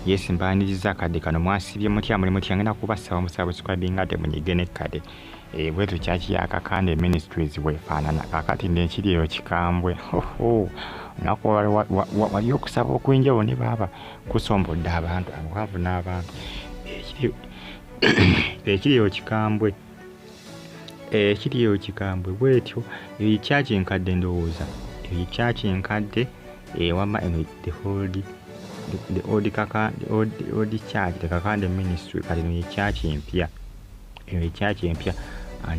Yes mbaniriza akadde kano mwasibye mutya muli mutya ngenda kubasaba musubscribing ate munyigene kade bwetu kyaki yakakande ministries wefaanana kakati nekiriyo kikambwe nako wali okusaba okwinjawo ne baba kusombodde abantu abavu n'abantu ekiriyo kikambwe bwetyo ekyaki enkadde ndowooza ekyaki enkadde wama the old church the Kakande ministry kati ni church empya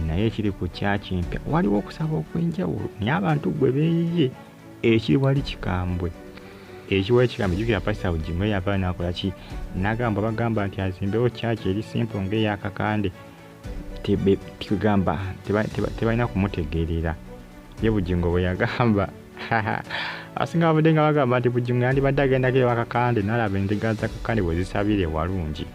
naye kiri ku church empya waliwo okusaba okwenjawulo naye abantu gwe beeyiye ekiri wali kikambwe jukira pastor Ujimwe yava nakola ki bagamba nti azimbewo church eri simple ng'eya Kakande tebalina kumutegeerera ye Bugingo bwe yagamba asinga abadde nga bagamba nti Bugingo yandibadde agendako ewa Kakande n'alaba endiga za Kakande bwe zisabire walungi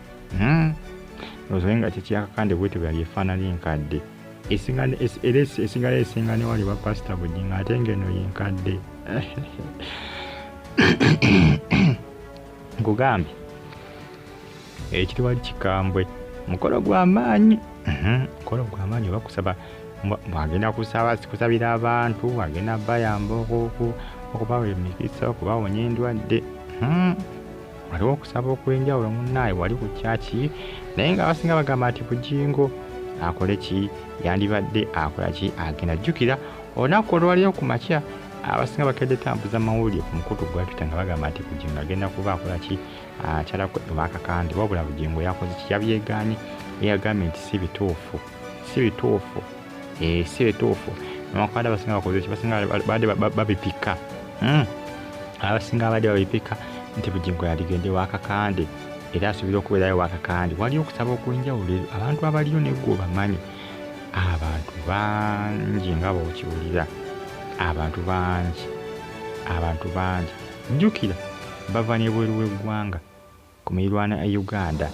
ozoyenga kiki ya Kakande bwete bwe yali efaanana enkadde esigala esinga ne wali wa pastor Bugingo ate ng'eno yenkadde nkugambye ekiri wali kikambwe mukolo gw'amaanyi oba kusaba mwagenda kusabira abantu agenda bayamba okubawa emikisa okubawonya endwadde waliwo okusaba okwenjawulo munnaye wali ku kyaki naye nga abasinga bagamba nti Bugingo akole ki yandibadde akola ki agenda jjukira olunaku olwaliyo ku makya abasinga bakedde tambuza mawulire ku mukutu gwa Twitter nga bagamba nti Bugingo agenda kuba akola ki akyalako ewa Kakande wabula Bugingo yakoze ki yabyegaanye yagambye nti si bituufu n'abakwada abasinga bakoze basinga badde babipika abasinga badde babipika nti Bugingo yaligende wa Kakande era asuubira okubeerayo wa Kakande wali okusaba okwenjawulo abantu abaliyo negwe bamanyi abantu bangi nga bw'okiwulira abantu bangi jjukira bava n'ebweru w'eggwanga ku mirirwana ya Uganda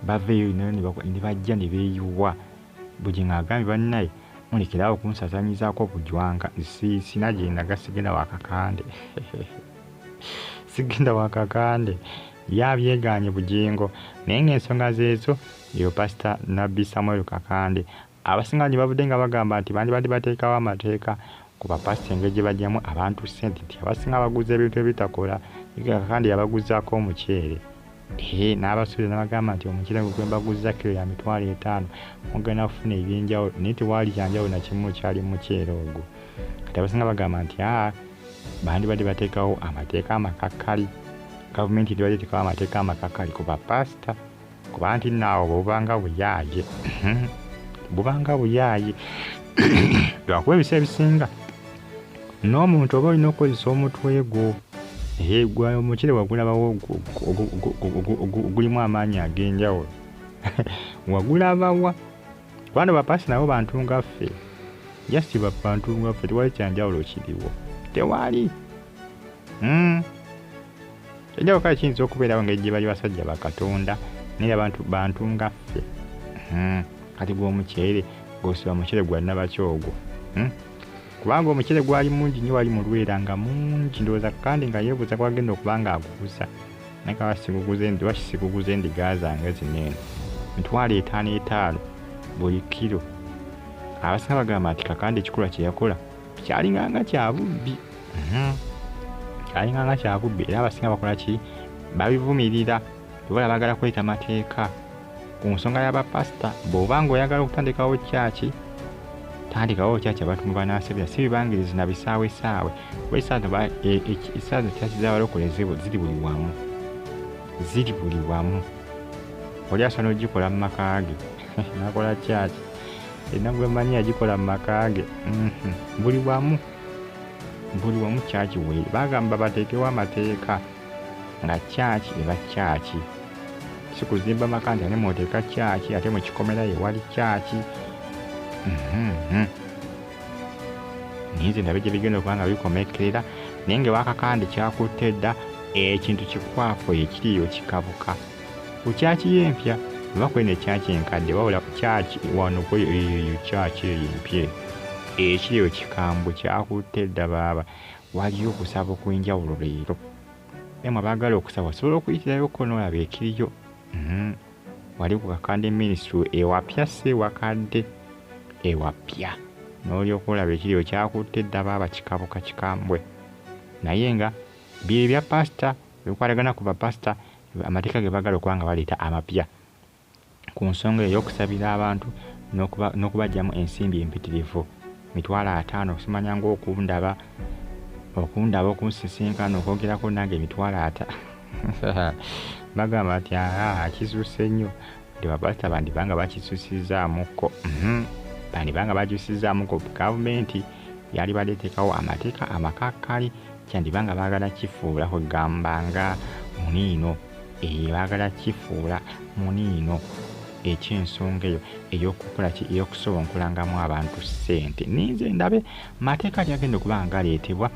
baveeyo ne bajja ne beeyuwa Bugingo agambye bannaye mulekerawo kunsazanyizaako bujwanga sinagenda gasigenda wa Kakande sigenda wa Kakande yabyegaanye Bugingo naye ng'ensonga zeezo yo pastor Nabbi Samuel Kakande abasinga ne bavudde nga bagamba nti bandibadde bateekawo amateeka ku bapasita engeri gye bajjamu abantu ssente nti abasinga baguza ebintu ebitakola Kakande yabaguzaako omuceere n'abasuubiza n'abagamba nti omuceere gwe mbaguza kilo ya $500 mugenda kufuna ebyenjawulo naye tewali kyanjawulo na kimu kyali muceere ogwo kati abasinga bagamba nti bandibadde bateekawo amateeka amakakkali gavumenti ndibadde teekawo amateeka amakakkali ku bapasita kuba nti naawo bubanga buyaaye lwakuba ebiseera ebisinga n'omuntu oba olina okukozesa omutwe gwo omuceere wagulabawo gulimu amaanyi ag'enjawulo wagulabawa kubanga bapasita nabo bantu nga ffe just bantu nga ffe tewali kyanjawulo kiriwo tewali enjawulo kale kiyinza okubeerawo ngeri gye bali basajja bakatonda naye bantu nga ffe kati gw'omuceere gw'osiba muceere gwalina bakyogwo kubanga omuceere gwali mungi nnyo wali mu Lwera nga mungi ndowooza kandi nga yeebuuza kwagenda okuba nga aguguza naye kasiguguza endiga zange zineeno $50 buli kiro abasinga bagamba nti Kakande ekikula kye yakola kyalinganga kya bubbi era abasinga bakola ki babivumirira tebala bagala kweta mateeka ku nsonga y'abapasita bw'oba ng'oyagala okutandikawo kyaki tandikawo kyaki abantu mubanaasabira si bibangirizi na bisaawesaawe esaaza kyaki z'abalokole ziri buli wamu oli asobola ogikola mu maka ge nakola kyaki erina gwe manyi agikola mu maka ge buli wamu kyaki we bagamba bateekewo amateeka nga kyaki eba kyaki si kuzimba maka nti ate mwoteeka kyaki ate mukikomerayo wali kyaki nize ndabe gye bigenda okuba nga bikomekerera naye nga ewa Kakande kyakutte dda ekintu kikwafu ekiriyo kikabuka ku kyaki y'empya oba kwene ekyaki enkadde wabula ku kyaki wano eyo kyaki eyo empya ekiriyo kikambwe kyakutte dda baaba waliyo okusaba okw'enjawulo leero emwe baagala okusaba osobola okuyitirayo n'olaba ekiriyo. Wali ku Kakande Ministry ewapya ewakadde ewapya n'olyoka olaba ekiriyo kyakutte ddaba abakikabuka kikambwe. Naye nga bye bya pasita bikwatagana ku bapasita amateeka ge baagala okuba nga baleeta amapya ku nsonga ey'okusabira abantu n'okubajjamu ensimbi empitirivu 5,000 simanya ng'okundaba okunsisinkana okwogerako nange 5,000 bagamba nti kisusse nnyo nti bapasita bandibanga bakisusizzaamuko bandibanga bakyusizaamuko gavumenti yali badeetekawo amateeka amakakkali kyandibanga baagala kifuula kwegambanga muniino baagala kifuula muniino eky'ensonga eyo ey'okusobonkulangamu abantu ssente. Ninze ndabe mateeka gyagenda okuba nga galeetebwa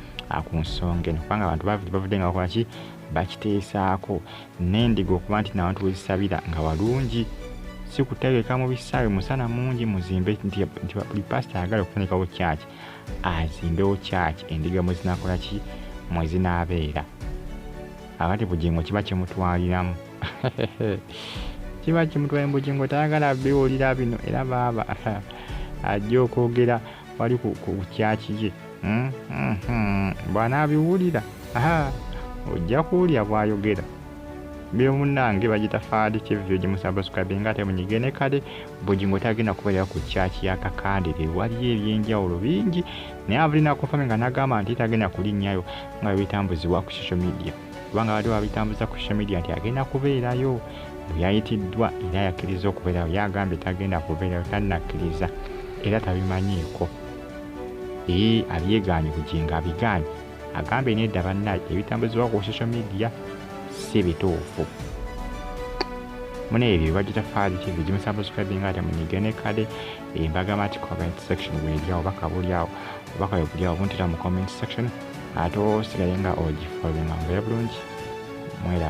ku nsonga eno kubanga abantu bavudde nga bakola ki bakiteesaako n'endiga okuba nti n'abantu wezisabira nga walungi si kutegeka mu bisaawe musana mungi muzimbe nti buli pasita ayagala okutandikawo kyaki azimbewo kyaki endiga mwe zinakola ki mwe zinaabeera abati bugingo kiba kimutwaliramu kiba kimutwalira mu bugingo tayagala biwulira bino era baaba ajja okwogera wali ku kyaki kye bw'anaabiwulira ojja kuwulya bw'ayogera byomunnange bagita faadi kivyo gimusabasukabinga ate munyigene kale bugingo tagenda kubeera ku kyaki ya Kakande waliyo ebyenjawulo bingi naye avulina kufame nga nagamba nti tagenda kulinnyayo nga bitambuzibwa ku social media kubanga waliwo abitambuza ku social media nti agenda kubeerayo byayitiddwa era yakkiriza okubeerayo yagambye tagenda kubeerayo tannakkiriza era tabimanyiiko abyegaanye bugingo abigaanye agambye nedda bannaye ebitambuzibwa ku social media si bituufu mune ebyo bagita faadi tv gimusabasukabinga ate munyigene kale embagama ati comment section weeryawo baka bulyawo obaka webulyawo buntera mu comment section ate osigale nga ogifolinga mbeera bulungi mwera